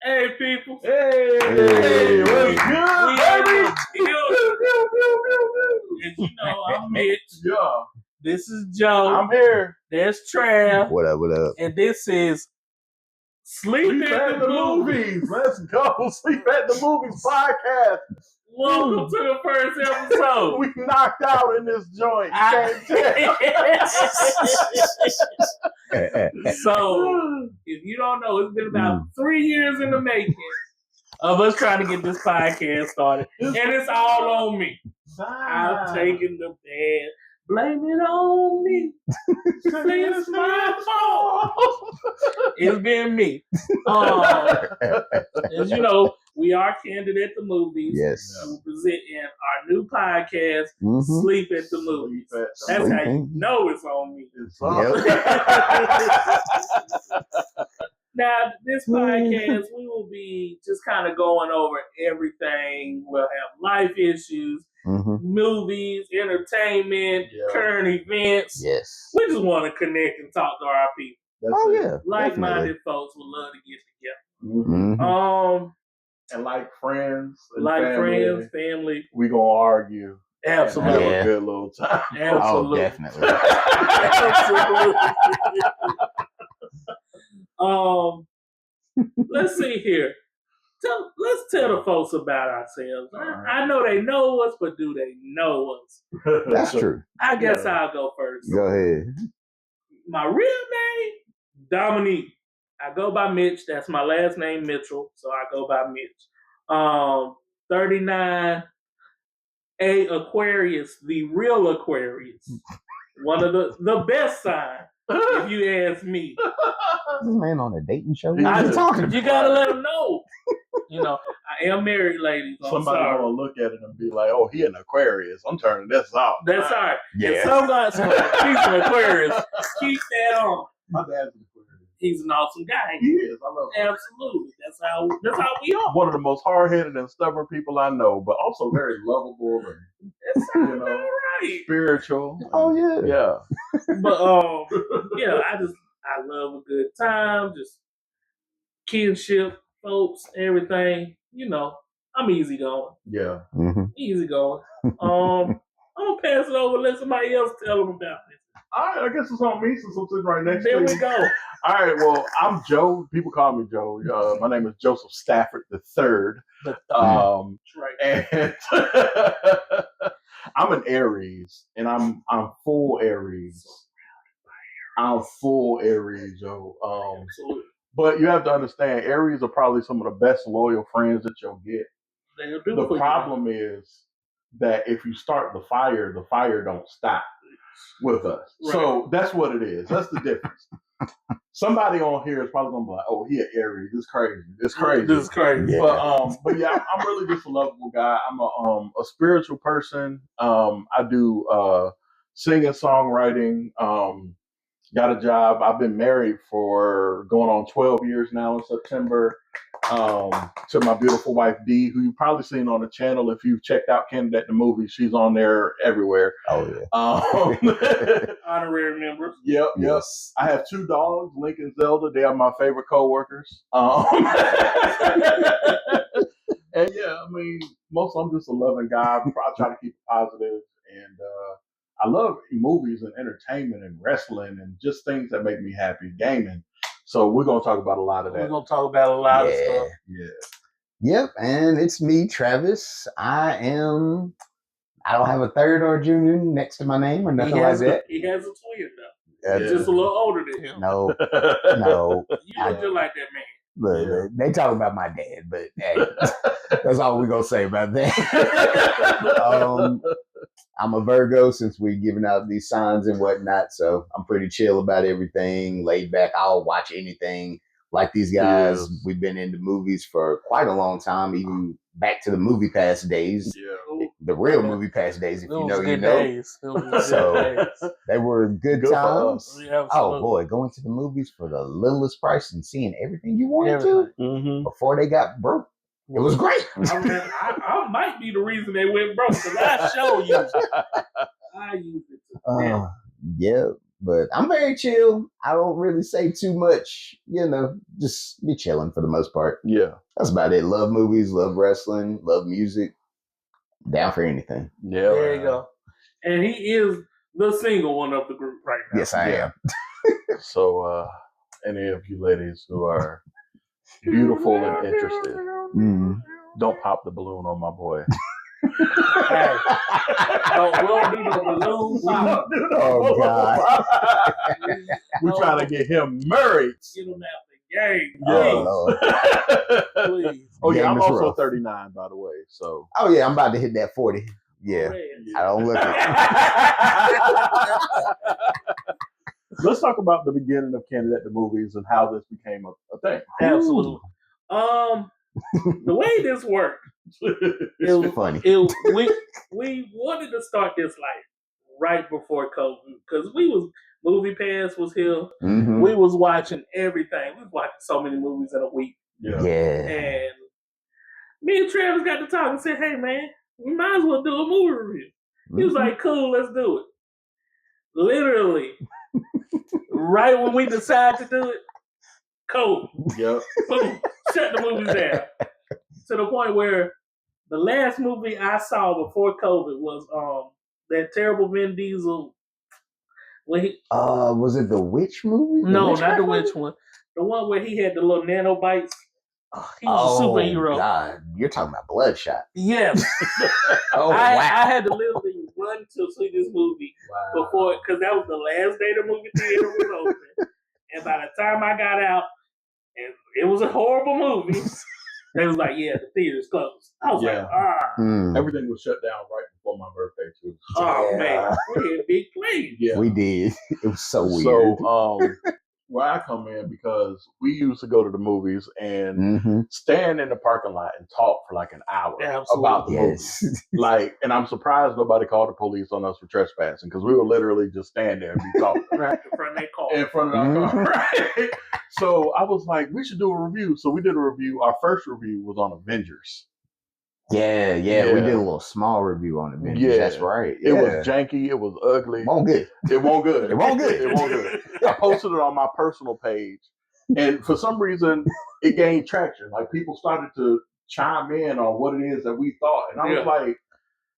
Hey, people. Hey, what's good, baby? As you know, I'm Mitch. Yeah. This is Joe. I'm here. There's Trav. What up, what up? And this is Sleep at the Movies. Let's go. Sleep at the Movies podcast. Welcome to the first episode. We knocked out in this joint. You can't tell. So, if you don't know, it's been about 3 years in the making of us trying to get this podcast started. And it's all on me. I've taken the bad. Blame it on me. Say it's my fault. It's been me. As you know, we are Candid at the Movies. Yes. We present in our new podcast, Sleep at the Movies. That's how you know it's on me. Now, this podcast, we will be just kind of going over everything. We'll have life issues, movies, entertainment, current events. Yes. We just want to connect and talk to our people. Yeah. Like-minded folks would love to get together. And like friends, and family, we gonna argue. Absolutely. Have a good little time. Absolutely. Oh, definitely. Absolutely. Let's see here. Let's tell the folks about ourselves. I know they know us, but do they know us? That's true. I guess I'll go first. Go ahead. My real name, Dominique. I go by Mitch. That's my last name, Mitchell. So I go by Mitch. 39, a Aquarius, the real Aquarius. One of the best sign, if you ask me. This man on a dating show? You gotta let them know. You know, I am married, ladies. Somebody gonna look at it and be like, "Oh, he an Aquarius. I'm turning this off." That's all right. Yeah. If some guys he's an Aquarius, keep that on. My dad's an Aquarius. He's an awesome guy. He is. I love him. Absolutely. That's how we are. One of the most hard-headed and stubborn people I know, but also very lovable and That's all right. Spiritual. Oh yeah. Yeah. But I love a good time, just kinship, folks, everything. You know, I'm easy going. Yeah. Easy going. I'm gonna pass it over and let somebody else tell them about it. All right, I guess it's on me since I'm sitting right next to you. There we go. All right, well, I'm Joe. People call me Joe. My name is Joseph Stafford III. And I'm an Aries, and I'm full Aries. I'm full Aries, Joe. But you have to understand, Aries are probably some of the best loyal friends that you'll get. The problem is that if you start the fire don't stop with us. Right. So that's what it is. That's the difference. Somebody on here is probably gonna be like, "Oh, he an Aries. This is crazy. This is crazy." Yeah. But yeah, I'm really just a lovable guy. I'm a spiritual person. I do singing, songwriting. Got a job. I've been married for going on 12 years now in September. To my beautiful wife Dee, who you've probably seen on the channel if you've checked out Candid at the Movies. She's on there everywhere. Oh yeah. Honorary members. Yep. Yes. I have 2 dogs, Link and Zelda. They are my favorite coworkers. And yeah, I mean, I'm just a loving guy. I try to keep it positive, and I love movies and entertainment and wrestling and just things that make me happy. Gaming. So we're going to talk about a lot of that. We're going to talk about a lot of stuff. Yeah. Yep, and it's me, Travis. I don't have a third or a junior next to my name or nothing like that. He has a twin, though. He's just a little older than him. No. You look just like that man. Look, they talk about my dad, but hey, that's all we're going to say about that. I'm a Virgo since we're giving out these signs and whatnot, so I'm pretty chill about everything, laid back. I'll watch anything. Like these guys, we've been into movies for quite a long time, even back to the Movie Pass days. Yeah. The real Movie Pass days, if you know, you know. Days. So they were good times. Yeah, oh boy, going to the movies for the littlest price and seeing everything you wanted to before they got broke. It was great. I might be the reason they went broke because I show you. I use it. Yeah. But I'm very chill. I don't really say too much, just be chilling for the most part. Yeah. That's about it. Love movies, love wrestling, love music. Down for anything. Yeah. There you go. And he is the single one of the group right now. Yes, I am. So, any of you ladies who are beautiful and interested, don't pop the balloon on my boy. Hey, we don't do no balloon pop. Oh, God. We're trying to get him married. Get him out the game. Oh, Lord. Please. Oh, yeah, Game I'm is also rough. 39, by the way. So. Oh, yeah, I'm about to hit that 40. Yeah, I don't look it. Let's talk about the beginning of Candid at the movies and how this became a thing. Absolutely. The way this worked, It's funny. We wanted to start this like right before COVID because Movie Pass was here. Mm-hmm. We was watching everything. We was watching so many movies in a week. Yeah. And me and Travis got to talk and said, "Hey man, we might as well do a movie review." He was like, "Cool, let's do it." Literally, right when we decided to do it, COVID. Yep. Boom, shut the movies down. To the point where the last movie I saw before COVID was that terrible Vin Diesel. Was it the Witch movie? No, not the Witch one. The one where he had the little nanobites. He was a superhero. God, you're talking about Bloodshot. Yes. Oh, I wow. had to literally run to see this movie before, because that was the last day the movie theater was open. And by the time I got out, and it was a horrible movie, they was like, "Yeah, the theater's closed." I was like, Everything was shut down right before my birthday, too. Oh, man. We had big plans. Yeah. We did. It was so weird. So, where I come in, because we used to go to the movies and stand in the parking lot and talk for like an hour about the movies. And I'm surprised nobody called the police on us for trespassing, because we would literally just stand there and be talking. Right in front of their car. In front of our car, right? So I was like, we should do a review. So we did a review. Our first review was on Avengers. Yeah. We did a little small review on Avengers. Yeah. That's right. It was janky. It was ugly. It won't good. It won't good. It won't good. It won't good. I posted it on my personal page, and for some reason, it gained traction. Like, people started to chime in on what it is that we thought, and I was like,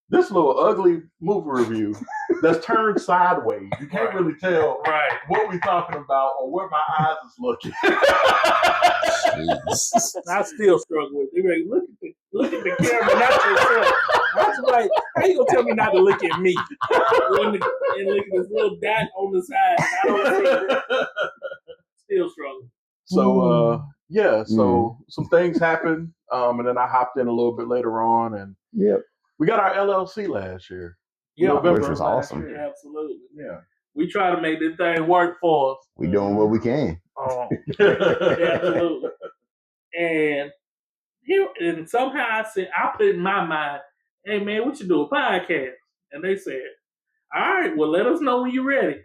this little ugly movie review that's turned sideways. You can't really tell what we're talking about or where my eyes is looking. I still struggle with it. They're like, look at the camera, not yourself. I was like, how you gonna tell me not to look at me? And look at this little dot on the side. I don't see it. Still struggle. So so some things happened, and then I hopped in a little bit later on, and we got our LLC last year. Yeah, which was awesome. Absolutely. Yeah. We try to make this thing work for us. We doing what we can. Absolutely. And somehow I put in my mind, "Hey man, we should do a podcast." And they said, "All right, well, let us know when you're ready."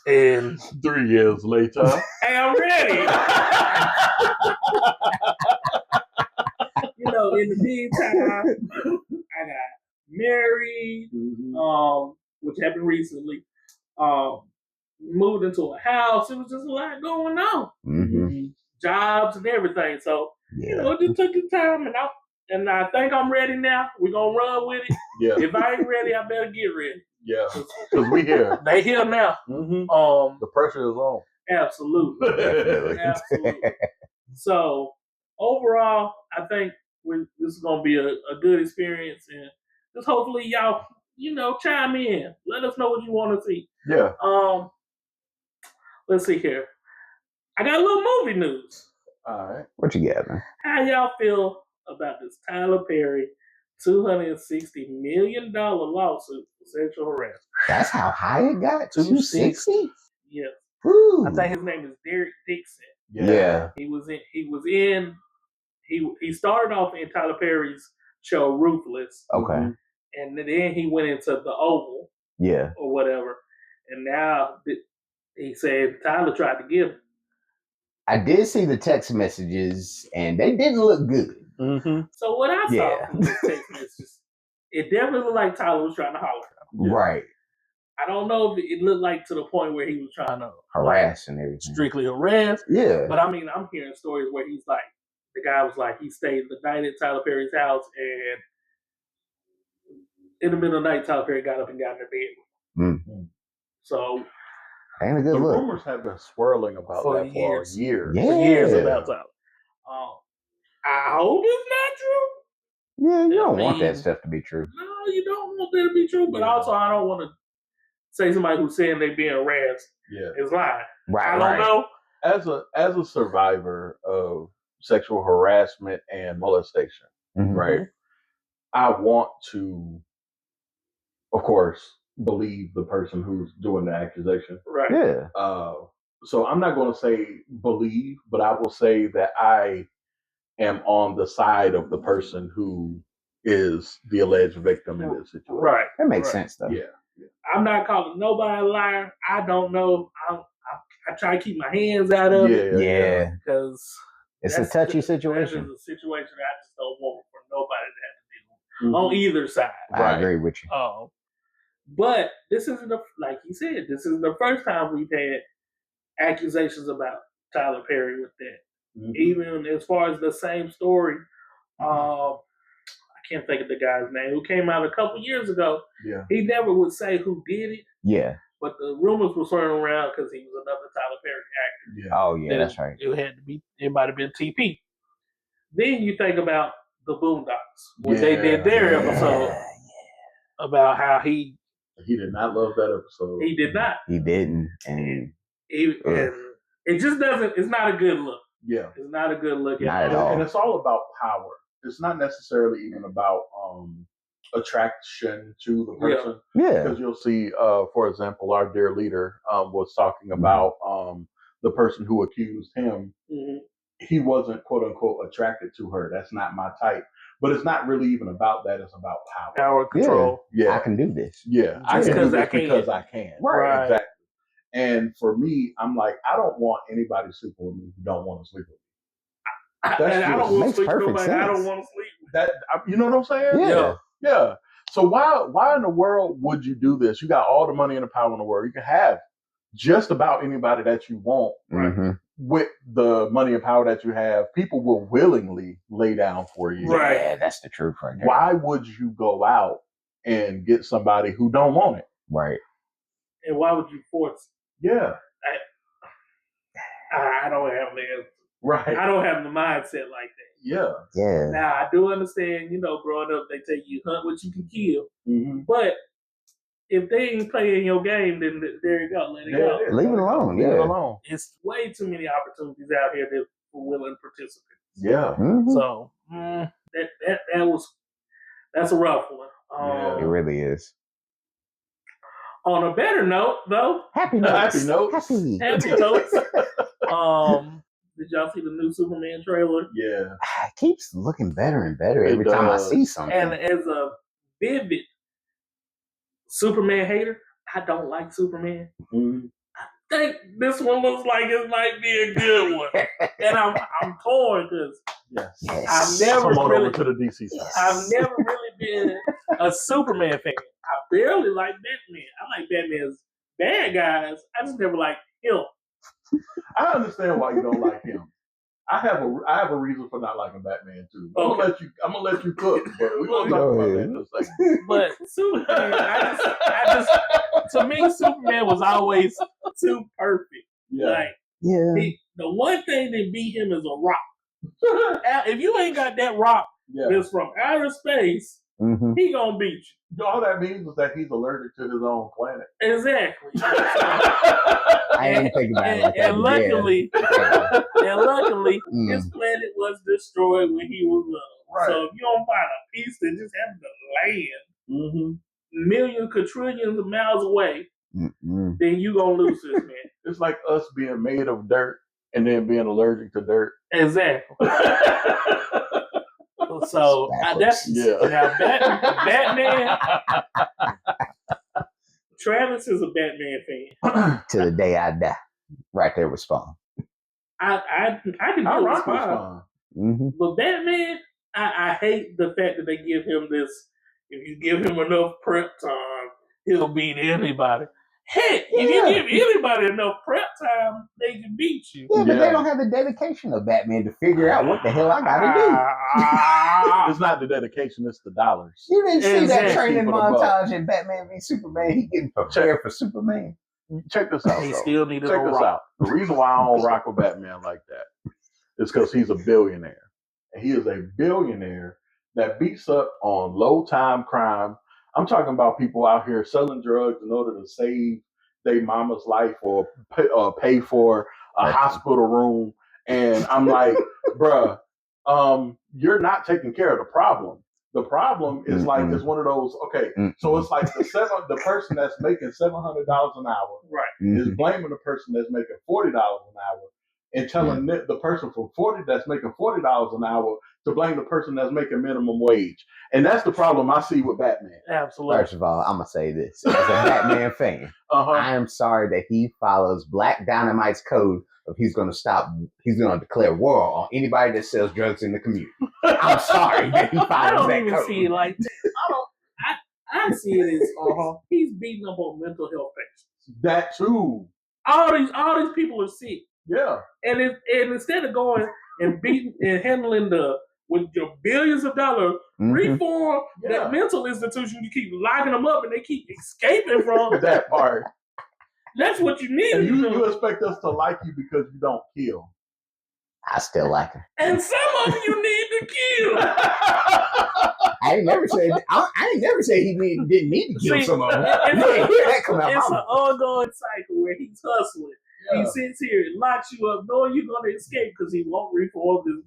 And 3 years later, hey, I'm ready. In the meantime, I got married, which happened recently. Moved into a house. It was just a lot going on. Jobs and everything. So, it just took the time, and I think I'm ready now. We're going to run with it. Yeah. If I ain't ready, I better get ready. Yeah, because we here. They here now. The pressure is on. Absolutely. Absolutely. So, overall, I think this is going to be a good experience, and just hopefully y'all, chime in. Let us know what you want to see. Yeah. Let's see here. I got a little movie news. All right. What you got, man? How y'all feel about this Tyler Perry $260 million lawsuit for sexual harassment? That's how high it got? 260? Yes. Woo. I think his name is Derek Dixon. Yeah. He started off in Tyler Perry's show Ruthless. Okay. And then he went into The Oval. Yeah. Or whatever. And now he said Tyler tried to get him. I did see the text messages, and they didn't look good. So what I saw from the text messages, it definitely looked like Tyler was trying to holler at him. Right. I don't know if it looked like to the point where he was trying to harass and everything. Strictly harass. Yeah. But I mean, I'm hearing stories where he's like, the guy was like, he stayed the night at Tyler Perry's house, and in the middle of the night, Tyler Perry got up and got in their bed. Mm. So, ain't a good the look. rumors have been swirling about that for years. Yeah. For years about Tyler. I hope it's not true. Yeah, you don't want that stuff to be true. No, you don't want that to be true. But also, I don't want to say somebody who's saying they're being harassed is lying. Right. I don't know. As a survivor of sexual harassment and molestation, right? I want to, of course, believe the person who's doing the accusation. Right. Yeah. So I'm not going to say believe, but I will say that I am on the side of the person who is the alleged victim in this situation. Right. That makes sense, though. Yeah. I'm not calling nobody a liar. I don't know. I try to keep my hands out of it. Yeah. Because it's a touchy situation. That is a situation that I just don't want for nobody to have to deal with on either side. I agree with you. But this isn't like you said, this isn't the first time we've had accusations about Tyler Perry with that. Even as far as the same story, I can't think of the guy's name, who came out a couple years ago. Yeah. He never would say who did it. Yeah. But the rumors were swirling around because he was another Tyler Perry actor. Yeah. Oh, yeah, that's right. It might have been TP. Then you think about the Boondocks, when they did their episode about how he did not love that episode. He did not. He didn't. And it just doesn't, it's not a good look. Yeah. It's not a good look at all. And it's all about power. It's not necessarily even about attraction to the person. Yeah. Because you'll see, for example, our dear leader was talking about the person who accused him. He wasn't, quote unquote, attracted to her. That's not my type. But it's not really even about that. It's about power. Power, control. Yeah. I can do this. Yeah. I can do this because I can. Right. Exactly. And for me, I'm like, I don't want anybody sleeping with me who don't want to sleep with me. I don't want to sleep with nobody. I don't want to sleep with that. You know what I'm saying? Yeah. So why in the world would you do this? You got all the money and the power in the world. You can have just about anybody that you want. Mm-hmm. With the money and power that you have, people will willingly lay down for you. Right. Yeah, that's the truth right there. Why would you go out and get somebody who don't want it? Right. And why would you force it? Yeah. I don't have the answer. Right. I don't have the mindset like that. Yeah. Yeah. Now, I do understand, growing up, they tell you hunt what you can kill. Mm-hmm. But if they ain't playing your game, then there you go. Let it go. Leave it alone. Leave it alone. It's way too many opportunities out here that for willing participants. Yeah. Mm-hmm. So that's a rough one. It really is. On a better note, though. Happy notes. Happy notes. Did y'all see the new Superman trailer? Yeah. It keeps looking better and better every time I see something. And as a vivid Superman hater, I don't like Superman. Mm-hmm. I think this one looks like it might be a good one. And I'm torn because I've never over to the DC side. I've never really been a Superman fan. I barely like Batman. I like Batman's bad guys. I just never liked him. I understand why you don't like him. I have a reason for not liking Batman too. I'm gonna let you cook, but we're gonna talk about that in a second. But Superman, I just to me, Superman was always too perfect. Yeah. The one thing that beat him is a rock. If you ain't got that rock that's from outer space, he gonna beat you. All that means is that he's allergic to his own planet. Exactly. I didn't think about it like that. And luckily, his planet was destroyed when he was little. Right. So if you don't find a piece that just happened to land millions, quadrillions of miles away, then you gonna lose this man. It's like us being made of dirt and then being allergic to dirt. Exactly. So that's now Batman. Travis is a Batman fan. To the day I die. Right there with Spawn. I can deal with Spawn. But Batman, I hate the fact that they give him this. If you give him enough prep time, he'll beat anybody. Heck, if you give anybody enough prep time, they can beat you. Yeah, but they don't have the dedication of Batman to figure out what the hell I gotta It's not the dedication, it's the dollars. do. You didn't see that training People montage in Batman v Superman? He getting prepared for Superman. Check this out. He though. still needed Check a this rock. out. The reason why I don't rock with Batman like that is because he's a billionaire. And he is a billionaire that beats up on low-time crime. I'm talking about people out here selling drugs in order to save their mama's life or pay for a hospital room. And I'm like, bruh, you're not taking care of the problem. The problem is like, it's one of those, okay, so it's like the person that's making $700 an hour is blaming the person that's making $40 an hour and telling the person from 40 that's making $40 an hour to blame the person that's making minimum wage. And that's the problem I see with Batman. Absolutely. First of all, I'm going to say this. As a Batman fan, I am sorry that he follows Black Dynamite's code of he's going to declare war on anybody that sells drugs in the community. I'm sorry that he follows that code. I don't even see it like that. I see it as he's beating up on mental health patients. That too. All these people are sick. Yeah. And instead of going and beating and handling with your billions of dollars, reform that mental institution, you keep locking them up and they keep escaping from that part. That's what you need. And you expect us to like you because you don't kill. I still like him. And some of you need to kill. I ain't never said he didn't need to kill some of them. It's an ongoing cycle where he's hustling. Yeah. He sits here and locks you up, knowing you're going to escape because he won't reform this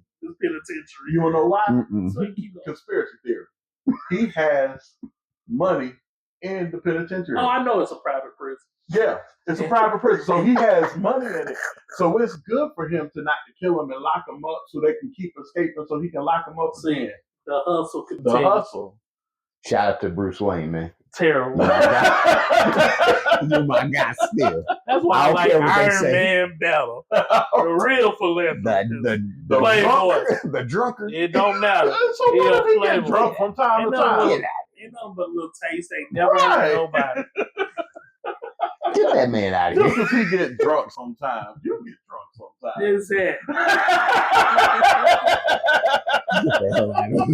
penitentiary. You want to know why? So he keep going. Conspiracy theory. He has money in the penitentiary. Oh, I know it's a private prison. Yeah, it's a private prison. So he has money in it. So it's good for him to not to kill him and lock him up so they can keep escaping so he can lock him up again. The hustle continues. The hustle. Shout out to Bruce Wayne, man. Terrible. You're my guy still. That's why I like Iron Man better. The real philanthropist. The playboy. The drunkard. It don't matter. So what if he get drunk from time to time? You know, but little taste ain't never hurt nobody. Get that man out of here. Just because he get drunk sometimes, you get drunk sometimes. Exactly. Get the hell out of here.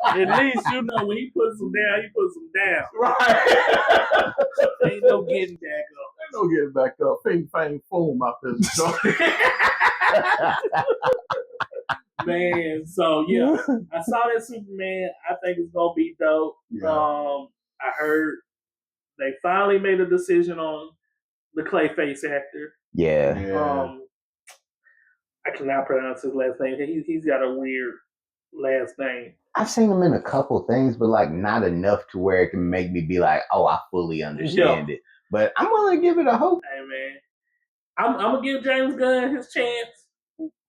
At least you know when he puts them down, he puts them down. Right. Ain't no getting back up. Ain't no getting back up. Fing, fang, foam out this joint. Man, so yeah, I saw that Superman. I think it's gonna be dope. Yeah. I heard they finally made a decision on the Clayface actor. Yeah. I cannot pronounce his last name. He's got a weird last name. I've seen him in a couple things, but like not enough to where it can make me be like, oh, I fully understand it. But I'm willing to give it a hope. Hey man, I'm gonna give James Gunn his chance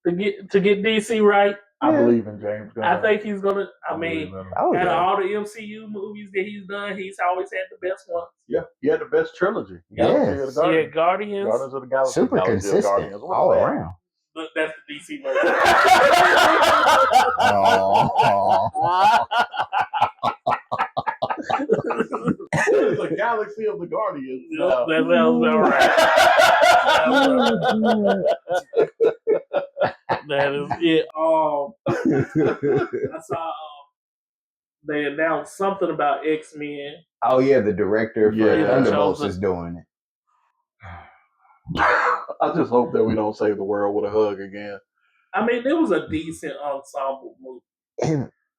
to get DC right. I believe in James Gunn. I think he's gonna. I mean, out of all the MCU movies that he's done, he's always had the best ones. Yeah, he had the best trilogy. Yeah, Guardians of the Galaxy, super consistent all around. But that's the DC version. It's a galaxy of the Guardians. Yep, that sounds about right. That is it. I saw they announced something about X-Men. Oh yeah, the director for Thunderbolts is doing it. I just hope that we don't save the world with a hug again. I mean, it was a decent ensemble movie.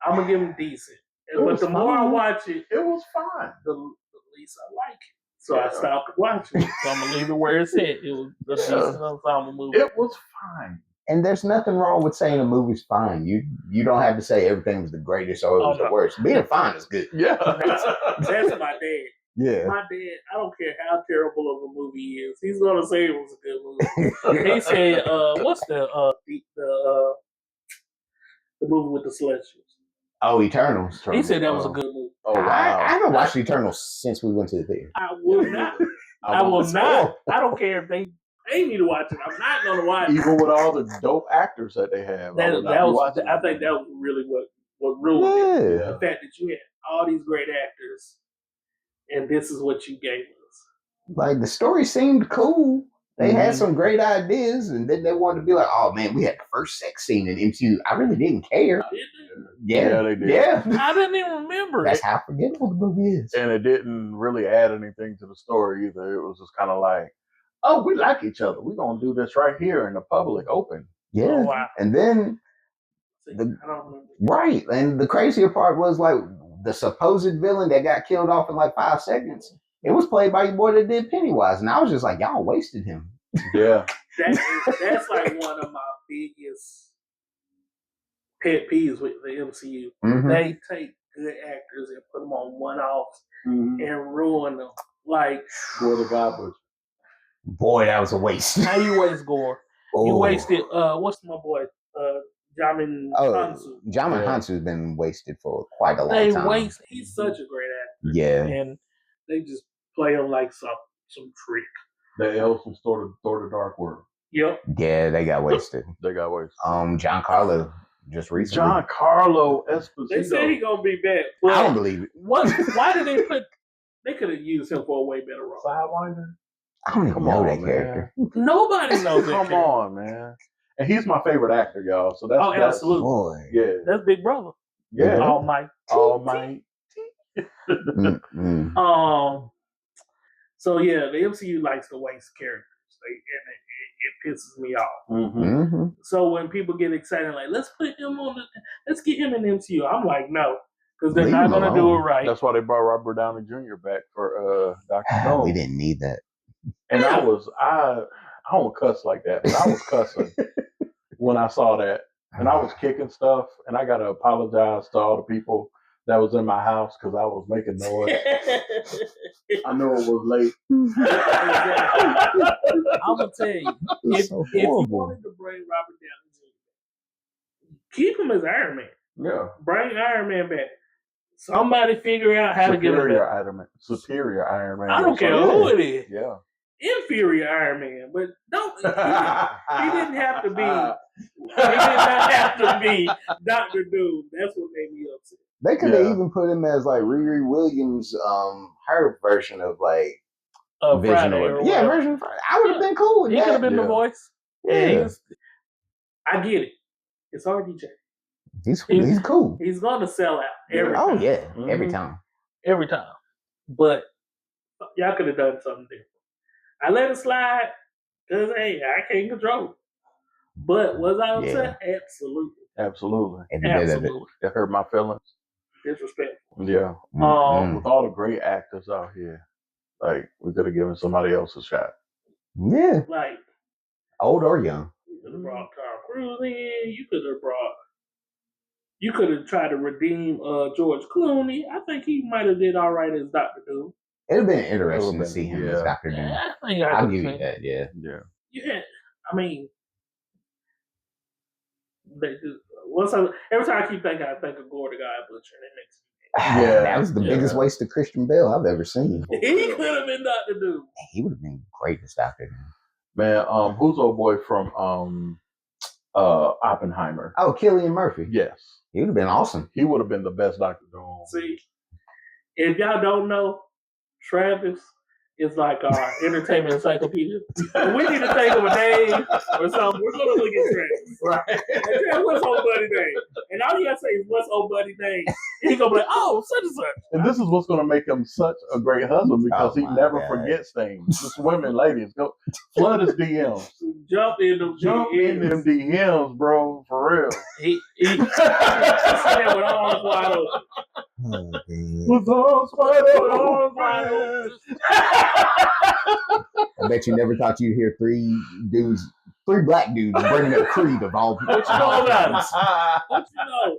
I'm gonna give them decent. But the more I watch it, it was fine. The least I like it. So I stopped watching it. So I'm gonna leave it where it's at. It was a decent ensemble movie. It was fine. And there's nothing wrong with saying a movie's fine. You don't have to say everything was the greatest or it was the worst. Being fine is good. Yeah. That's my dad. Yeah. My dad, I don't care how terrible of a movie is. He's gonna say it was a good movie. He said, what's the movie with the Celestials? Oh, Eternals. He said that was a good movie. Oh wow. I haven't watched Eternals since we went to the theater. I will not. I will not. I don't care if they pay me to watch it. I'm not gonna watch it. Even with all the dope actors that they have. I think that was really what ruined it. The fact that you had all these great actors and this is what you gave us. Like the story seemed cool. They had some great ideas, and then they wanted to be like, "Oh man, we had the first sex scene in MCU." I really didn't care. Yeah, they did. Yeah, I didn't even remember That's it. how forgettable the movie is. And it didn't really add anything to the story either. It was just kind of like, oh, we like each other. We're going to do this right here in the public open. Yeah. Oh, wow. And then, I don't remember. Right. And the crazier part was like the supposed villain that got killed off in like 5 seconds. It was played by your boy that did Pennywise. And I was just like, y'all wasted him. Yeah. That's like one of my biggest pet peeves with the MCU. Mm-hmm. They take good actors and put them on one-offs and ruin them. Like Gore the God Butcher. Boy, that was a waste. How you waste Gore? Oh. You wasted what's my boy? Jamin Hansu. Jamin Hansu's been wasted for quite a long time. He's such a great actor. Yeah. And they just play him like some trick. The elves from Thor the Dark World. Yep. Yeah, they got wasted. Giancarlo just recently. Giancarlo Esposito. They say he's gonna be back. But I don't believe it. Why did they put? They could have used him for a way better role. Sidewinder? I don't even know that character. Nobody knows that Come on, man. And he's my favorite actor, y'all. So that's absolutely. Boy. Yeah. That's Big Brother. Yeah. Almighty. So yeah, the MCU likes to waste characters, and it pisses me off. Mm-hmm. So when people get excited, like let's get him in the MCU, I'm like no, because they're not going to do it right. That's why they brought Robert Downey Jr. back for Dr. Stone. We didn't need that. And I don't cuss like that, but I was cussing when I saw that, and I was kicking stuff, and I got to apologize to all the people that was in my house because I was making noise. I know it was late. I'm gonna tell you, if you wanted to bring Robert Downey Jr., keep him as Iron Man. Yeah, bring Iron Man back. Somebody figure out how to get him back. Superior Iron Man. I don't care who it is. Yeah. Inferior Iron Man, but don't. He didn't have to be. He did not have to be Dr. Doom. That's what made me upset. They could have even put him as like Riri Williams, her version of like Vision. Version of Friday. I would have been cool with that. He could have been the voice. Yeah. I get it. It's RDJ. He's cool. He's going to sell out every time. Oh, yeah. Every time. Every time. But y'all could have done something different. I let it slide because, hey, I can't control it. But was I upset? Absolutely. Absolutely. Absolutely. It hurt my feelings. Disrespectful. Yeah. With all the great actors out here, like, we could have given somebody else a shot. Yeah. Like, old or young. You could have brought Tom Cruise in. You could have tried to redeem George Clooney. I think he might have did all right as Dr. Doom. It would have been interesting to see him as Dr. Doom. I'll give you that, yeah. I mean, every time I keep thinking, I think of Gore the God Butcher, and it makes me that was the biggest waste of Christian Bale I've ever seen. He could have been Dr. Doom. He would have been great as Dr. Doom. Man, who's old boy from Oppenheimer? Oh, Cillian Murphy. Yes. He would have been awesome. He would have been the best Dr. Doom. See, if y'all don't know, Travis is like our entertainment encyclopedia. We need to think of a name or something. We're going to look at Travis. Right. And what's old buddy's name? And all you got to say is, what's old buddy's name? And he's going to be like, oh, such and such. And this is what's going to make him such a great husband because he never forgets things. Just women, ladies, go flood his DMs. Jump in them DMs, bro, for real. He said with arms wide open. With arms wide open. I bet you never thought you'd hear three black dudes bringing up Creed of all people. What you know about us? What you know?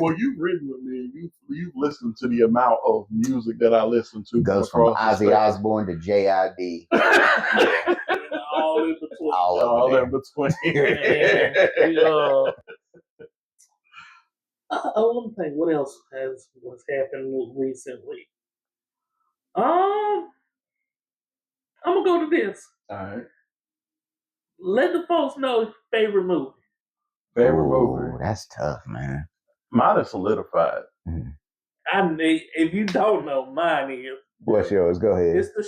Well, you've ridden with me. You've listened to the amount of music that I listen to. Goes from Ozzy Osbourne to JID. All in between. All in between. Let me think. What else was happened recently? I'm gonna go to this. All right. Let the folks know your favorite movie. Favorite movie. That's tough, man. Mine is solidified. If you don't know, mine is What's yours? Go ahead. It's the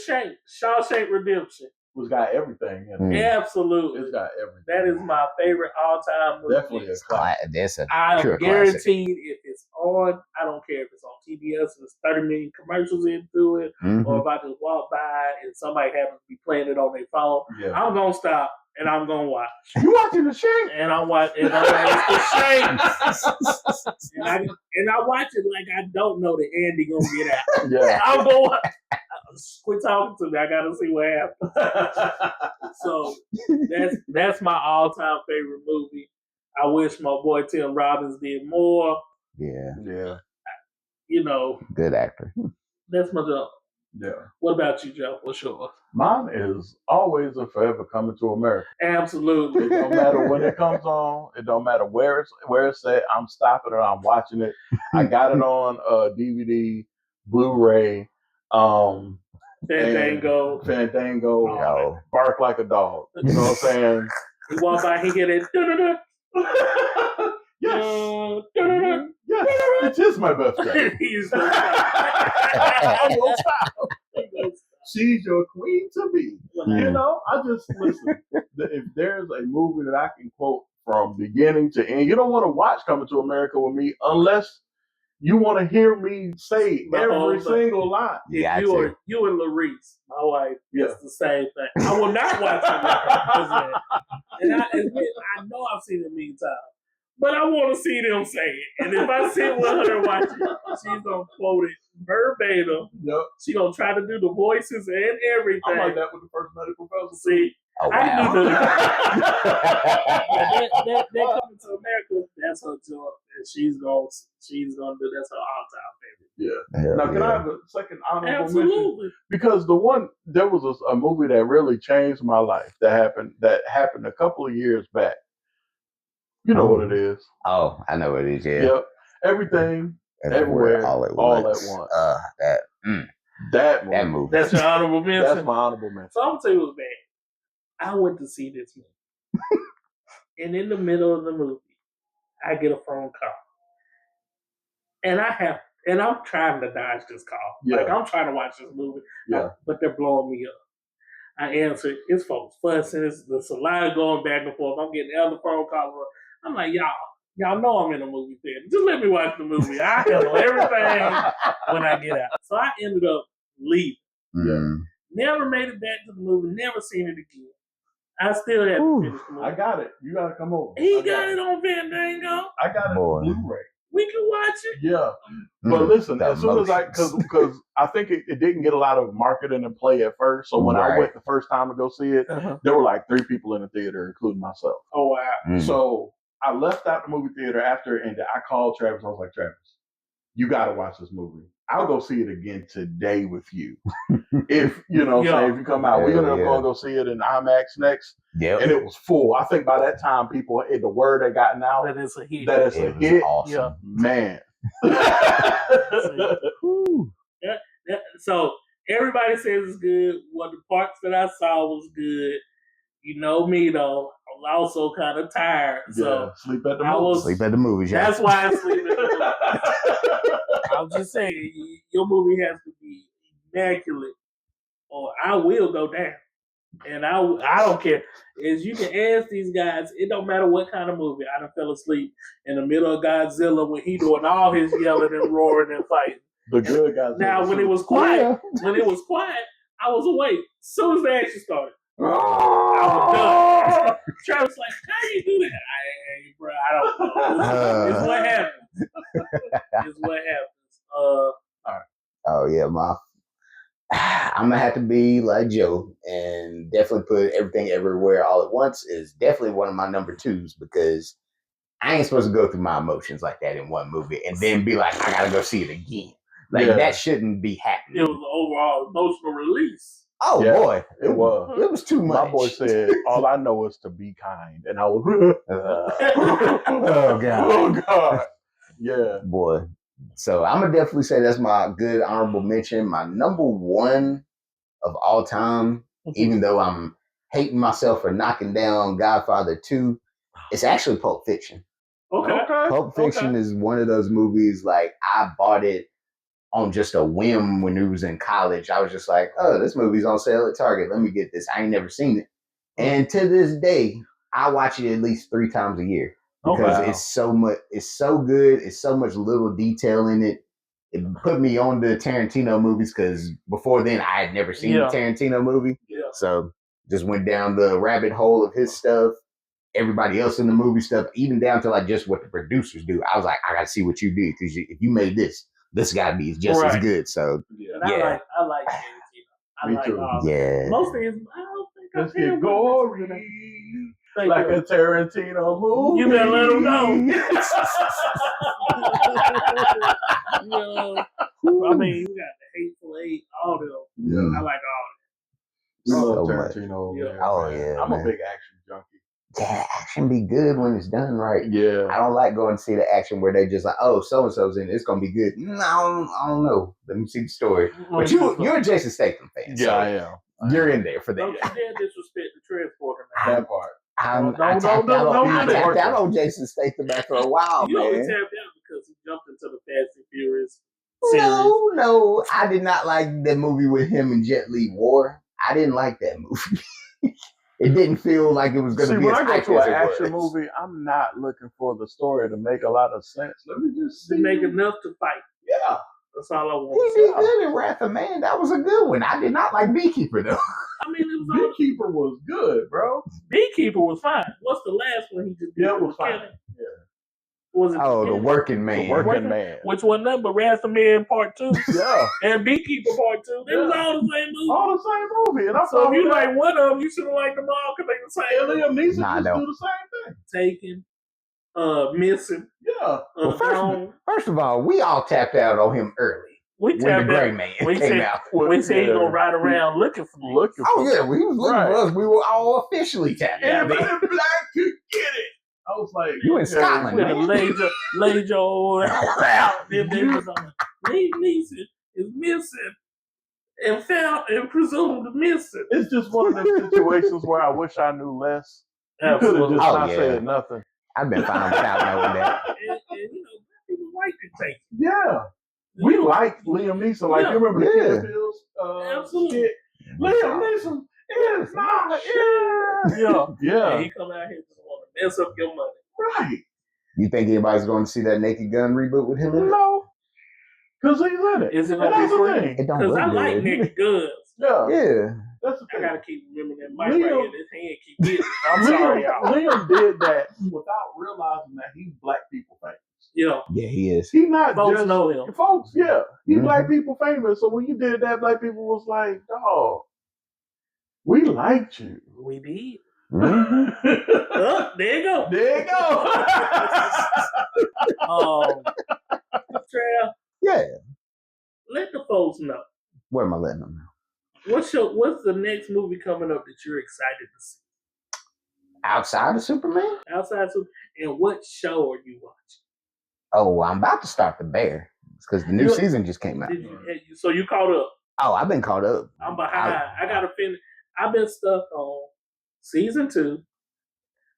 Shawshank Redemption. It's got everything in it. Absolutely. It's got everything. That is my favorite all-time movie. Definitely a classic. That's a I'm pure guaranteed if it's on, I don't care if it's on TBS and there's 30 million commercials into it, or if I just walk by and somebody happens to be playing it on their phone, I'm going to stop and I'm going to watch. You watching the Shank? And I'm watching it's the Shank. and I watch it like I don't know that Andy going to get out. Yeah. I'm going to watch. Quit talking to me. I got to see what happens. So that's my all-time favorite movie. I wish my boy Tim Robbins did more. Yeah. You know. Good actor. That's my job. Yeah. What about you, Joe? What's yours? Mine is always and forever Coming to America. Absolutely. It don't matter when it comes on. It don't matter where it's at. I'm stopping it. I'm watching it. I got it on DVD, Blu-ray. Fandango. Oh, bark like a dog. You know what I'm saying? He walk by, he get it. Yes. Yes. It is my birthday. He's gonna stop. She's your queen to be. You know, I just listen. If there's a movie that I can quote from beginning to end, you don't want to watch Coming to America with me unless you want to hear me say every single line. You and Larice, my wife, it's the same thing. I will not watch it. And I know I've seen it a million times, but I want to see them say it. And if I sit with her and watch it, she's going to quote it verbatim. Yep. She's going to try to do the voices and everything. I'm like that with the first medical professor. See, oh, wow. I can do that. Coming to America, that's her job. And she's gonna do that's her all-time favorite. Yeah. Now, can I have a second honorable Absolutely. mention? Because there was a movie that really changed my life that happened a couple of years back. You know what it is. Oh, I know what it is, yeah. Yep. Everything, everywhere, all at once. That movie. That's your honorable mention? That's my honorable mention. So I'm going to tell you what's bad. I went to see this movie. And in the middle of the movie, I get a phone call. And I'm trying to dodge this call. Yeah. Like, I'm trying to watch this movie. Yeah. But they're blowing me up. I answer, it's folks fussing, it's the saliva going back and forth. I'm getting other phone calls. I'm like, y'all know I'm in a movie theater. Just let me watch the movie. I handle everything when I get out. So I ended up leaving. Yeah. Never made it back to the movie. Never seen it again. I still haven't finished the movie. I got it. You got to come over. He got it on Fandango. I got it on Blu-ray. We can watch it. Yeah. But listen, as soon as because I think it didn't get a lot of marketing and play at first. So when I went the first time to go see it, there were like 3 people in the theater, including myself. Oh, wow. So I left out the movie theater after it ended. I called Travis. I was like, Travis, you got to watch this movie. I'll go see it again today with you. If, say if you come out, we're going to go see it in IMAX next. Yeah. And it was full. I think by that time, the word had gotten out. That it's a hit. That it's a hit. Awesome. Yeah. Man. So everybody says it's good. Well, the parts that I saw was good. You know me, though. I was also kind of tired. So sleep at the movies. Sleep at the movies, yeah. That's why I sleep at the movies. I'm just saying, your movie has to be immaculate, or I will go down. And I don't care. As you can ask these guys, it don't matter what kind of movie. I done fell asleep in the middle of Godzilla when he doing all his yelling and roaring and fighting. The good guys. Now, when it was quiet, I was awake. As soon as the action started, I was done. Travis like, how do you do that? I don't know. It's what happens. It's what happens. All right. Oh yeah, I'm gonna have to be like Joe and definitely put Everything Everywhere All at Once is definitely one of my number 2s because I ain't supposed to go through my emotions like that in one movie and then be like, I gotta go see it again. Like that shouldn't be happening. It was an overall emotional release. Oh boy, it was. It was too much. My boy said, "All I know is to be kind," and I was, oh god, oh god, yeah, boy. So I'm gonna definitely say that's my good honorable mention. My number 1 of all time, even though I'm hating myself for knocking down Godfather 2, it's actually Pulp Fiction. Okay. Pulp Fiction is one of those movies, like, I bought it on just a whim when we was in college. I was just like, oh, this movie's on sale at Target. Let me get this. I ain't never seen it. And to this day, I watch it at least 3 times a year because it's so much. It's so good. It's so much little detail in it. It put me on the Tarantino movies because before then I had never seen a Tarantino movie. Yeah. So just went down the rabbit hole of his stuff, everybody else in the movie stuff, even down to like just what the producers do. I was like, I got to see what you did because if you made this got to be just as good. So I like Tarantino. Me too. Most things, I don't think let's get gory. Like a Tarantino movie. You better let him know. I mean, you got the Hateful Eight, all them. Yeah. I like all them. We love Tarantino. Yeah. I'm a big action junkie. Yeah, action be good when it's done right. Yeah. I don't like going to see the action where they just like, oh, so-and-so's in it. It's going to be good. No, I don't know. Let me see the story. But you're a Jason Statham fan. Yeah, so I am. You're in there for that. Don't you dare disrespect the transporter. That part. I tapped out on Jason Statham after a while, you man. only tapped out because he jumped into the Fast and Furious series. No. I did not like the movie with him and Jet Li War. I didn't like that movie. It didn't feel like it was going to be when as I hype go to as an it action was. movie, I'm not looking for the story to make a lot of sense. Let me just see. Make enough to fight. Yeah. That's all I want. He did good in Wrath of Man. That was a good one. I did not like Beekeeper, though. I mean, it was Beekeeper was good, bro. Beekeeper was fine. What's the last one he just did? Yeah, it was fine. Yeah. Was it the Working Man. The Working Man. Which one number? Wrath of Man Part 2. Yeah. And Beekeeper Part 2. They was all the same movie. All the same movie. And so if you like one of them, you should have liked them all because they the same. Liam Neeson do the same thing. Taken. Missing. Yeah. First of all, we all tapped out on him early. When the Gray Man came out. We said he gonna ride around looking for me. Yeah, he was looking for us. We were all officially tapped out. Everybody black could get it. I was like, you in Scotland, man. Laid your old out. Then they was on. Liam Neeson is missing and found and presumed missing. It's just one of those situations where I wish I knew less. You could have just not said nothing. I've been fine without knowing that. And people like to take it. Yeah. We like Liam Neeson. Like, you remember the Killer Pills? Absolutely. Liam Neeson is not here. Yeah. And he come out here just want to mess up your money. Right. You think anybody's going to see that Naked Gun reboot with him in it? No. Because he's in it. Is it going to be free? Because I like Naked Guns. Yeah. That's the thing. I got to keep remembering that mic right here. His hand keep getting I'm sorry, y'all. Liam did that without realizing that he's black people famous. Yeah, he is. He's not folks just know him. Folks, he's black people famous. So when you did that, black people was like, "Dog, we liked you. We did." Mm-hmm. There you go. There you go. Trail. Yeah. Let the folks know. What am I letting them know? What's the next movie coming up that you're excited to see? Outside of Superman? Outside of Superman. And what show are you watching? Oh, I'm about to start The Bear because the new season just came out. So you caught up? Oh, I've been caught up. I'm behind. I gotta finish. I've been stuck on season 2.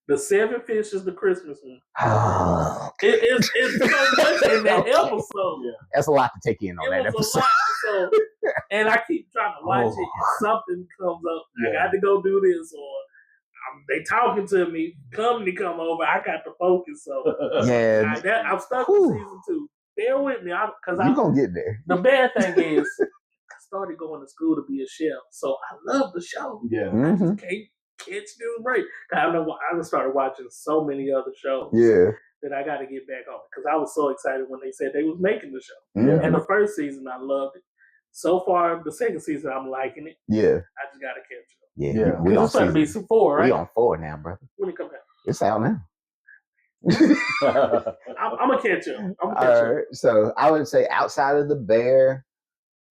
The 7 Fishes, the Christmas one. Oh, it's so much in that episode. Yeah. That's a lot to take in on that episode. So, and I keep trying to watch it, and something comes up. I got to go do this, or they talking to me. Company come over. I got to focus. So I'm stuck in season 2. Bear with me, because you're gonna get there. The bad thing is, I started going to school to be a chef, so I love the show. Yeah, I just can't catch this break. I started watching so many other shows. Yeah, that I got to get back on because I was so excited when they said they was making the show. Mm-hmm. And the first season, I loved it. So far, the second season, I'm liking it. Yeah, I just got to catch up. Yeah. Because it's going to be some 4, right? We on 4 now, brother. When it come out? It's out now. I'm gonna catch up. All right. So I would say outside of The Bear,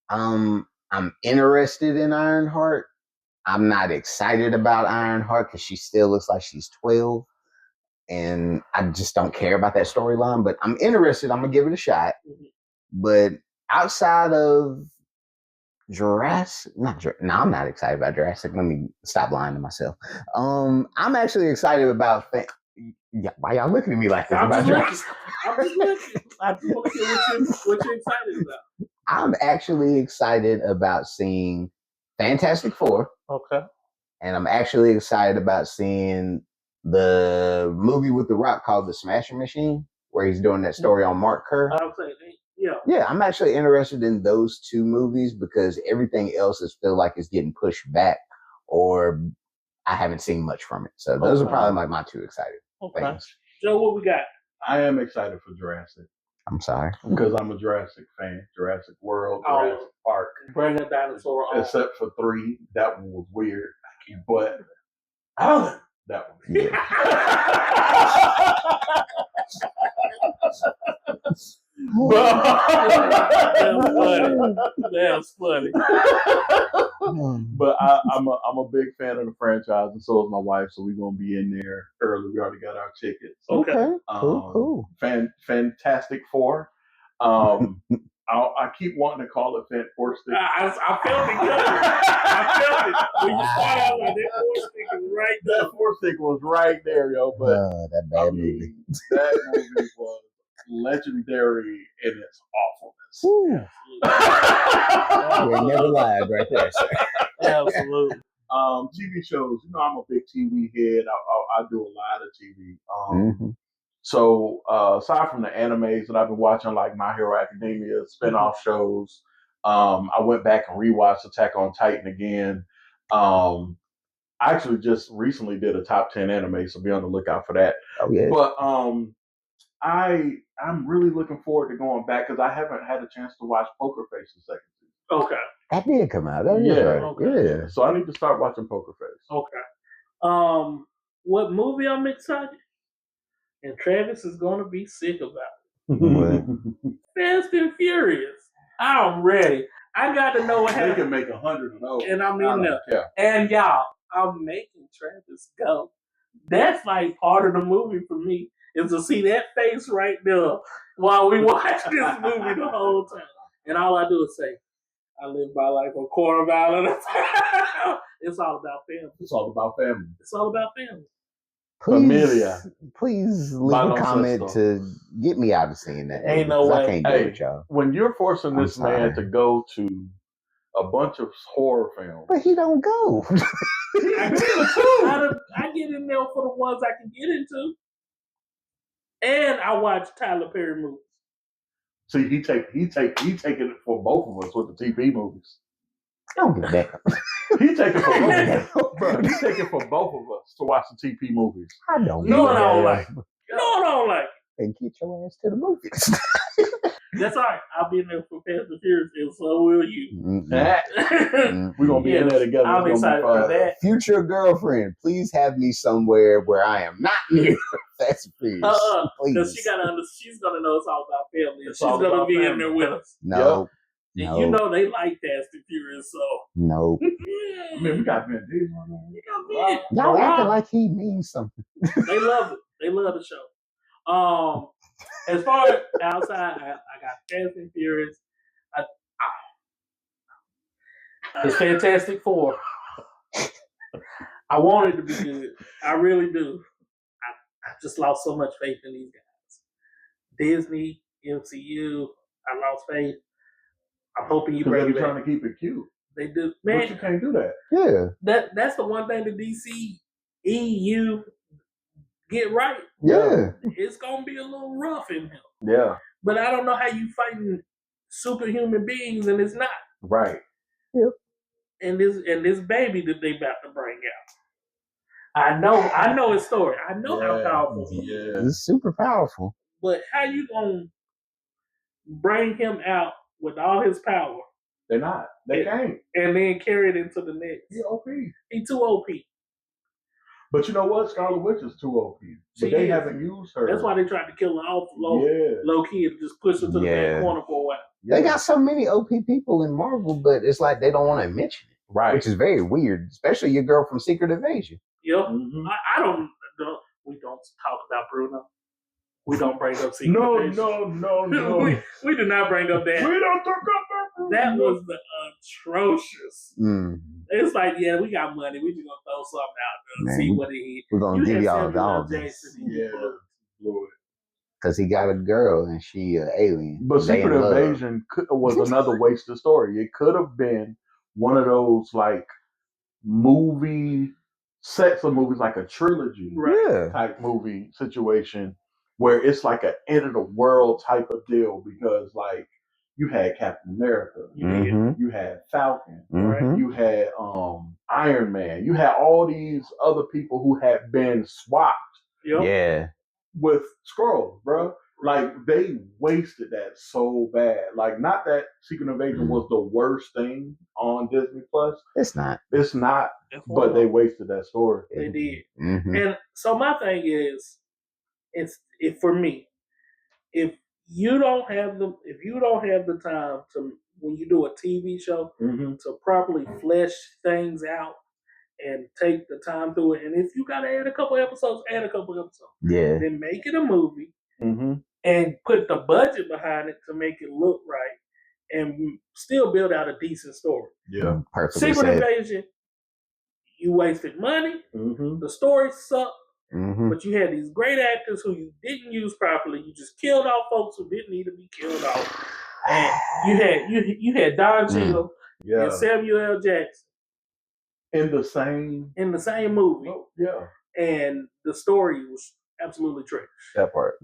I'm interested in Ironheart. I'm not excited about Ironheart because she still looks like she's 12. And I just don't care about that storyline. But I'm interested. I'm going to give it a shot. Mm-hmm. But outside of Jurassic, I'm not excited about Jurassic. Let me stop lying to myself. I'm actually excited about... why y'all looking at me like this? I'm just looking. I just want to hear what you're excited about. I'm actually excited about seeing Fantastic Four. Okay. And I'm actually excited about seeing the movie with The Rock called The Smashing Machine, where he's doing that story on Mark Kerr. I was saying, yeah. Yeah, I'm actually interested in those two movies because everything else is feel like it's getting pushed back or I haven't seen much from it. So those are probably like my two excited things. Joe, what we got? I am excited for Jurassic. I'm sorry. Because I'm a Jurassic fan. Jurassic World, Jurassic Park. Bring a dinosaur on. Except for 3. That one was weird. But that one. Yeah. That's funny. But I'm a big fan of the franchise, and so is my wife. So we're gonna be in there early. We already got our tickets. Okay, cool. Fantastic Four. I keep wanting to call it Fantastic. I felt it good. I felt it. When you start out like that four stick was right there. That four stick was right there, yo. But that bad movie. That movie was legendary in its awfulness. You ain't never lied right there, sir. Absolutely. TV shows. You know, I'm a big TV head. I do a lot of TV. So aside from the animes that I've been watching, like My Hero Academia, spinoff shows, I went back and rewatched Attack on Titan again. I actually just recently did a top 10 anime, so be on the lookout for that. Oh yeah. But I'm really looking forward to going back because I haven't had a chance to watch Poker Face the second season. Okay. That did come out. Yeah. So I need to start watching Poker Face. Okay. What movie I'm excited? And Travis is going to be sick about it. Fast and Furious. I'm ready. I got to know what happened. They can make 100 of those. And I'm in there. Yeah. And y'all, I'm making Travis go. That's like part of the movie for me, is to see that face right there while we watch this movie the whole time. And all I do is say, I live my life a quarter mile at a time. It's all about family. It's all about family. It's all about family. Please leave a comment to get me out of seeing that. Ain't no way. I can't do it, y'all. When you're forcing this man to go to a bunch of horror films. But he don't go. I get in there for the ones I can get into. And I watch Tyler Perry movies. See, he taking it for both of us with the TV movies. I don't give a damn. He taking for both of us. Bro, he taking for both of us to watch the TV movies. I don't. No, I don't like. No, I don't like. And get your ass to the movies. That's all right. I'll be in there for Fast and Furious, and so will you. We're going to be in there together. I'm excited for that. Future girlfriend, please have me somewhere where I am not near Fast and Furious. Because she's going to know it's all about family. And she's going to be in there with us. No. And you know they like Fast and Furious, so. No. I mean, we got Vin Diesel on there. Y'all acting like he means something. They love it. They love the show. As far as outside, I got Fast and Furious. It's Fantastic Four. I want it to be good. I really do. I just lost so much faith in these guys. Disney, MCU, I lost faith. I'm hoping you bring it back. They're trying to keep it cute. They do. Man, but you can't do that. Yeah. That's the one thing the DC EU get right. Yeah. It's gonna be a little rough in him. Yeah. But I don't know how you fighting superhuman beings and it's not. Right. Yep. And this baby that they about to bring out. I know his story. I know how powerful he is. He's super powerful. But how you gonna bring him out with all his power? They're not. They can't. And then carry it into the next. He OP. He too OP. But you know what? Scarlet Witch is too OP. But they haven't used her. That's why they tried to kill her off low key and just push her to the back corner for a while. They got so many OP people in Marvel, but it's like they don't want to mention it. Right. Which is very weird, especially your girl from Secret Invasion. Yep. Mm-hmm. We don't talk about Bruno. We don't bring up Secret Invasion. No. we do not bring up that. We don't talk about that. Was the atrocious. It's like, yeah, we got money. We just gonna throw something out there and see what it is. We're gonna give y'all a dog. Jackson. Yeah. Blew it. because he got a girl and she an alien. But They Secret in love. Invasion was another wasted story. It could have been one of those like sets of movies, like a trilogy type movie situation, where it's like an end of the world type of deal, because like you had Captain America, you had Falcon, you had Iron Man, you had all these other people who had been swapped with Skrulls, bro. Like they wasted that so bad. Like, not that Secret Invasion was the worst thing on Disney Plus. It's not. But they wasted that story. They did. And so my thing is, if for me, if you don't have the time to, when you do a TV show, to properly flesh things out and take the time through it, and if you gotta add a couple episodes, add a couple episodes. Yeah. Then make it a movie and put the budget behind it to make it look right, and still build out a decent story. Yeah, perfectly Secret said. Invasion, you wasted money. The story sucked. But you had these great actors who you didn't use properly. You just killed off folks who didn't need to be killed off. And you had Don Cheadle and Samuel L. Jackson in the same movie. Oh, yeah. And the story was absolutely trash. That part.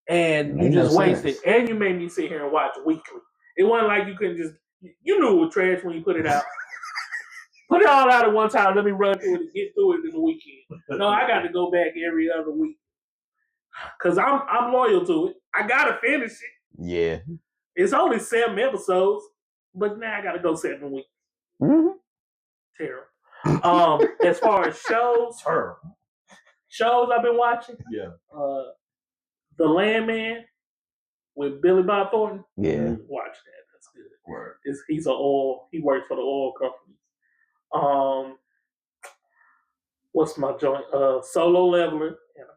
And you just wasted. And you made me sit here and watch weekly. It wasn't like you couldn't just, you knew it was trash when you put it out. Put it all out at one time. Let me run through it and get through it in the weekend. No, I got to go back every other week because I'm loyal to it. I gotta finish it. Yeah, it's only 7 episodes, but now I gotta go 7 weeks. Terrible. As far as shows I've been watching. The Landman with Billy Bob Thornton. Yeah, watch that. That's good. Word. He works for the oil companies. What's my joint? Solo Leveler. That's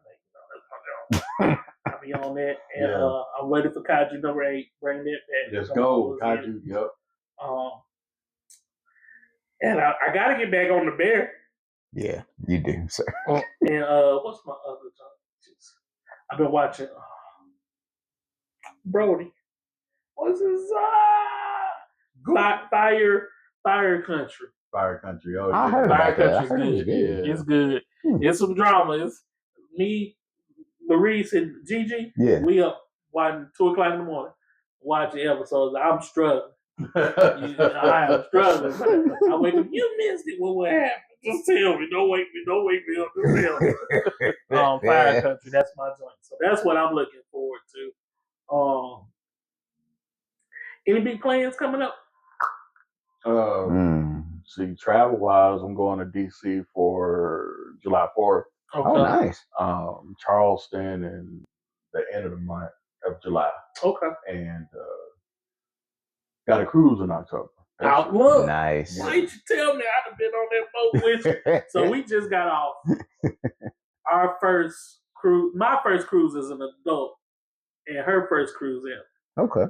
my joint. I'll be on that. And I'm ready for Kaiju number 8. Bring that back. Let's go. Kaiju, yep. And I gotta get back on the Bear. Yeah, you do, sir. And what's my other joint? I've been watching Brody. What's his Fire Country. Fire Country. Oh, I heard Fire about that. Country's good. Yeah. It's good. It's some drama. It's me, Maurice, and Gigi. Yeah. We up watching 2:00 in the morning, watching episodes. I'm struggling. I am struggling. I wake up. You missed it. What happened? Just tell me. Don't wake me up. Just tell me. Fire Country. That's my joint. So that's what I'm looking forward to. Any big plans coming up? See, travel wise, I'm going to DC for July 4th. Okay. Oh, nice. Charleston and the end of the month of July. Okay. And got a cruise in October. Look. Nice. Why didn't you tell me I'd have been on that boat with you? So we just got off our first cruise. My first cruise as an adult, and her first cruise ever. Okay.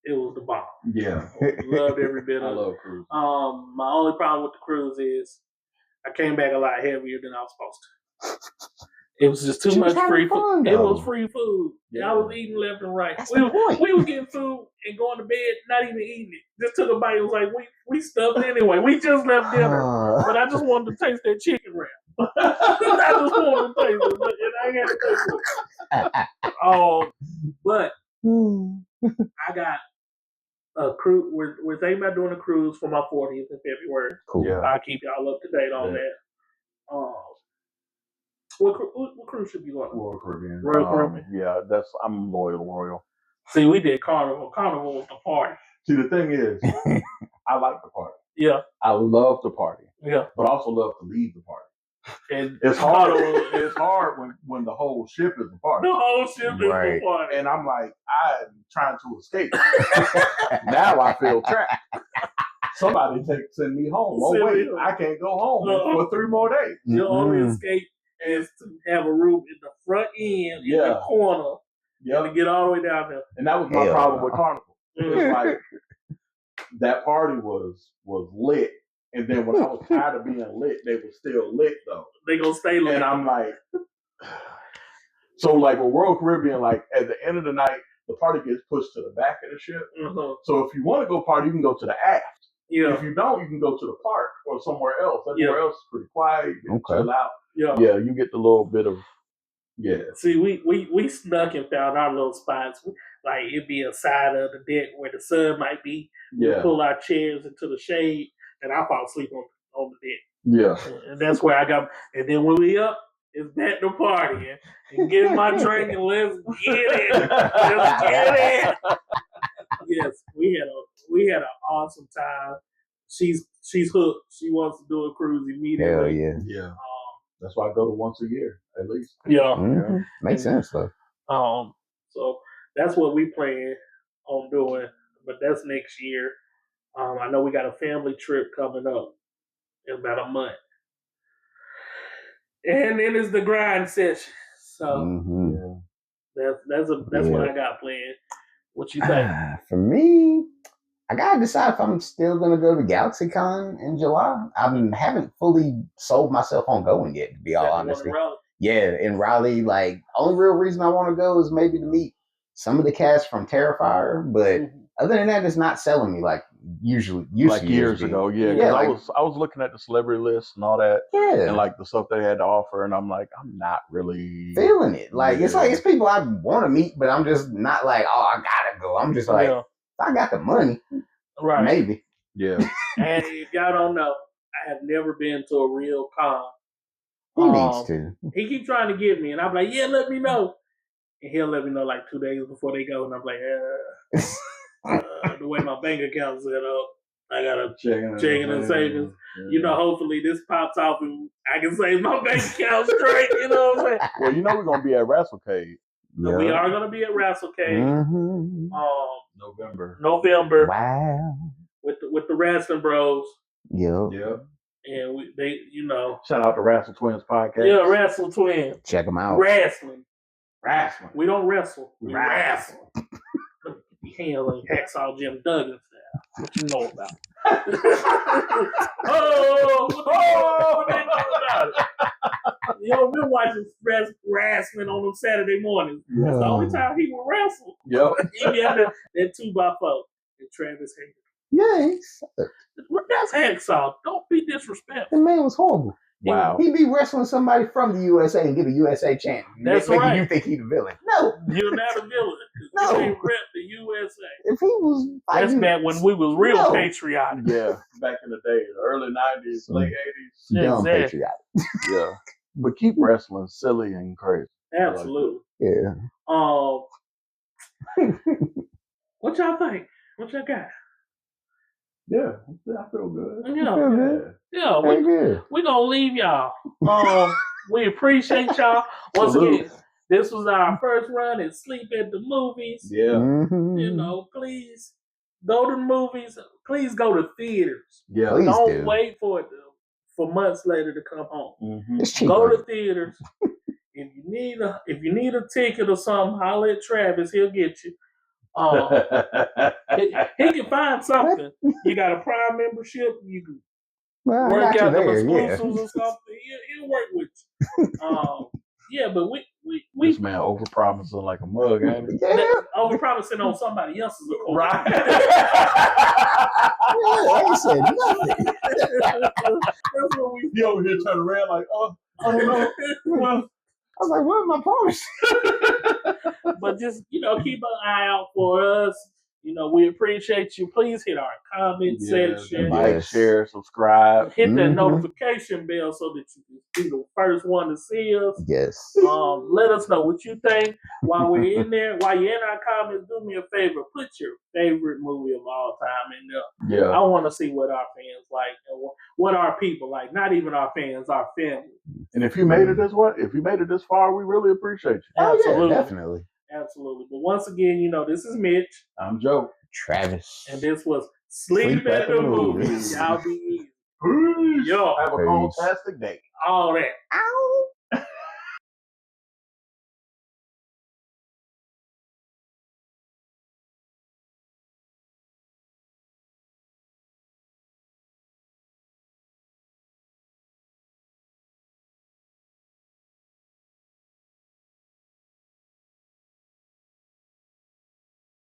It was the bomb. Yeah. Loved every bit of it. I love cruise. My only problem with the cruise is I came back a lot heavier than I was supposed to. It was just too much free food. It was free food. Yeah. I was eating left and right. We were getting food and going to bed, not even eating it. Just took a bite. It was like, we stuffed anyway. We just left dinner. But I just wanted to taste that chicken wrap. I just wanted to taste it. And I had to taste it. But I got a cruise. We're thinking about doing a cruise for my 40th in February. Cool. Yeah. I'll keep y'all up to date on that. What cruise should be going? Royal Caribbean. Royal Caribbean. Yeah, I'm loyal to Royal. See, we did Carnival. Carnival was the party. See, the thing is, I like the party. Yeah. I love the party. Yeah. But I also love to leave the party. And it's hard. It's hard when the whole ship is a party. The whole ship is a party. And I'm like, I'm trying to escape. Now I feel trapped. Somebody send me home. Oh wait, I can't go home for 3 more days. Your only escape is to have a room in the front end, in the corner, and to get all the way down there. And that was my problem with Carnival. It was like that party was lit, and then when I was tired of being lit, they were still lit though. They gonna stay lit, and I'm like, So like with Royal Caribbean, like at the end of the night, the party gets pushed to the back of the ship. Uh-huh. So if you want to go party, you can go to the aft. Yeah. If you don't, you can go to the park or somewhere else. Everywhere else is pretty quiet. You can chill out. Yeah, you get the little bit of See, we snuck and found our little spots. Like it'd be a side of the deck where the sun might be. We pull our chairs into the shade, and I fall asleep on the deck. Yeah, and that's where I got. And then when we up, it's back to party and get my drink and let's get it. Let's get it. Yes, we had an awesome time. She's hooked. She wants to do a cruise immediately. Hell yeah. Yeah. That's why I go to once a year at least. Yeah. Mm-hmm. Makes sense though. So that's what we plan on doing, but that's next year. I know we got a family trip coming up in about a month, and then it's the grind session. So that's what I got planned. What you think? For me, I gotta decide if I'm still gonna go to GalaxyCon in July. I haven't fully sold myself on going yet, to be all honest. Yeah, in Raleigh, like only real reason I want to go is maybe to meet some of the cast from Terrifier, but other than that, it's not selling me like usually like years ago. Yeah, like, I was looking at the celebrity list and all that, and like the stuff they had to offer, and I'm like, I'm not really feeling it. Like it's people I want to meet, but I'm just not like, oh, I gotta go. I'm just like, if I got the money, right? Maybe. Yeah. And if y'all don't know, I have never been to a real con. He needs to. He keeps trying to get me, and I'm like, yeah, let me know. And he'll let me know like 2 days before they go, and I'm like, the way my bank account's set up, I gotta check and savings. Yeah. You know, hopefully this pops off and I can save my bank account straight. You know what I'm saying? Well, you know we're gonna be at WrestleCade. Yeah. We are gonna be at WrestleCade. Mm-hmm. November. Wow. With the Wrestling Bros. Yep. And they, you know. Shout out to Wrestle Twins podcast. Yeah, Wrestle Twins. Check them out. Wrestling. We don't wrestle. We wrestle. Handling Hacksaw Jim Duggan style. What you know about? What they know about it? You know, we're watching wrestling on them Saturday mornings. Yeah. That's the only time he will wrestle. Yep. He got that 2x4 and Travis Hayden. Yes. That's Hacksaw. Don't be disrespectful. The man was horrible. Wow. He be wrestling somebody from the USA and get a USA chant. That's right. You think he's the villain? No. You're not a villain. No. You ain't rep the USA. If he was fighting, that's back when we was real patriotic. Yeah, back in the day, the early 90s, late 80s. Dumb patriotic. Yeah. But keep wrestling silly and crazy. Absolutely. Yeah. What y'all think? What y'all got? Yeah, I feel good. Yeah, we're going to leave y'all. We appreciate y'all. Once again, this was our first run at Sleep at the Movies. Yeah. Mm-hmm. You know, please go to the movies. Please go to theaters. Yeah. Don't wait for it for months later to come home. Mm-hmm. Go to theaters. If you need a ticket or something, holler at Travis. He'll get you. He can find something. You got a Prime membership, you can work out the exclusives or something. He'll work with you. But we this man overpromising like a mug, ain't he? Overpromising on somebody else's record. Right. I ain't said nothing. That's what we. You over here turning around like, I don't know. Well, I was like, what am I promising? But just, keep an eye out for us. We appreciate you. Please hit our comment section. Like, share, subscribe. Hit that notification bell so that you can be the first one to see us. Yes. Let us know what you think while we're in there. While you're in our comments, do me a favor. Put your favorite movie of all time in there. Yeah. I want to see what our fans like and what our people like. Not even our fans, our family. And if you made it this far, we really appreciate you. Absolutely. Yeah, definitely. Absolutely. But once again, this is Mitch. I'm Joe. Travis. And this was Sleep at the Movies. Y'all be easy. Peace. Yo. Have a fantastic day. All that. Ow.